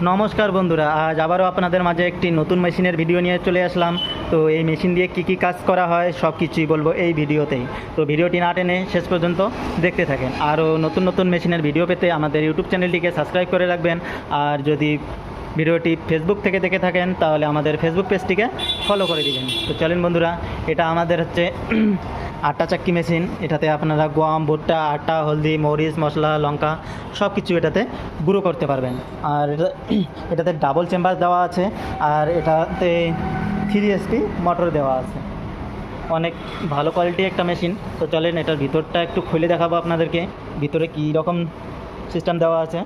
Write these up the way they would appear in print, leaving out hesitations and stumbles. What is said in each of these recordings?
নমস্কার বন্ধুরা, আজ আবারও আপনাদের মাঝে একটি নতুন মেশিনের ভিডিও নিয়ে চলে আসলাম। তো এই মেশিন দিয়ে কী কী কাজ করা হয় সব কিছুই বলবো এই ভিডিওতেই। তো ভিডিওটি না টেনে শেষ পর্যন্ত দেখতে থাকেন। আরও নতুন নতুন মেশিনের ভিডিও পেতে আমাদের ইউটিউব চ্যানেলটিকে সাবস্ক্রাইব করে রাখবেন। আর যদি ভিডিওটি ফেসবুক থেকে দেখে থাকেন তাহলে আমাদের ফেসবুক পেজটিকে ফলো করে দিবেন। তো চলেন বন্ধুরা, এটা আমাদের হচ্ছে আটা চাক্কি মেশিন। এটাতে আপনারা গম, ভুট্টা, আটা, হলদি, মরিচ, মশলা, লঙ্কা সব কিছু এটাতে গুঁড়ো করতে পারবেন। আর এটাতে ডাবল চেম্বার দেওয়া আছে, আর এটাতে 3 HP মোটর দেওয়া আছে। অনেক ভালো কোয়ালিটি একটা মেশিন। তো চলেন এটার ভিতরটা একটু খুলে দেখাবো আপনাদেরকে, ভিতরে কী রকম সিস্টেম দেওয়া আছে।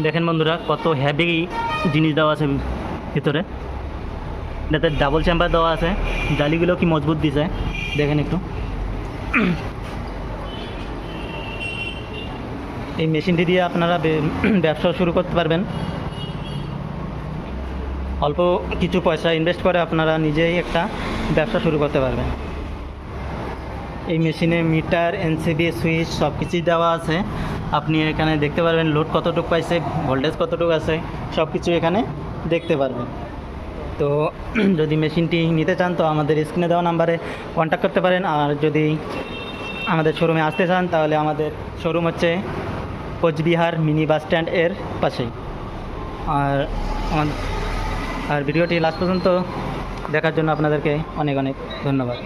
দেখেন বন্ধুরা, কত হেভি জিনিস দেওয়া আছে ভিতরে। এটাতে ডাবল চেম্বার দেওয়া আছে, জালিগুলো কি মজবুত দিছে দেখেন একটু। এই মেশিনটি দিয়ে আপনারা ব্যবসা শুরু করতে পারবেন। অল্প কিছু পয়সা ইনভেস্ট করে আপনারা নিজেই একটা ব্যবসা শুরু করতে পারবেন। এই মেশিনে মিটার, এনসিবি, সুইচ সব কিছুই দেওয়া আছে। আপনি এখানে দেখতে পারবেন লোড কতটুকু পাইছে, ভোল্টেজ কতটুকু আছে, সব কিছু এখানে দেখতে পারবেন। তো যদি মেশিনটি নিতে চান তো আমাদের স্ক্রিনে দেওয়া নাম্বারে কন্ট্যাক্ট করতে পারেন। আর যদি আমাদের শোরুমে আসতে চান তাহলে আমাদের শোরুম হচ্ছে কোচবিহার মিনি বাস স্ট্যান্ড এর পাশেই। আর আর ভিডিওটি লাস্ট পর্যন্ত দেখার জন্য আপনাদেরকে অনেক অনেক ধন্যবাদ।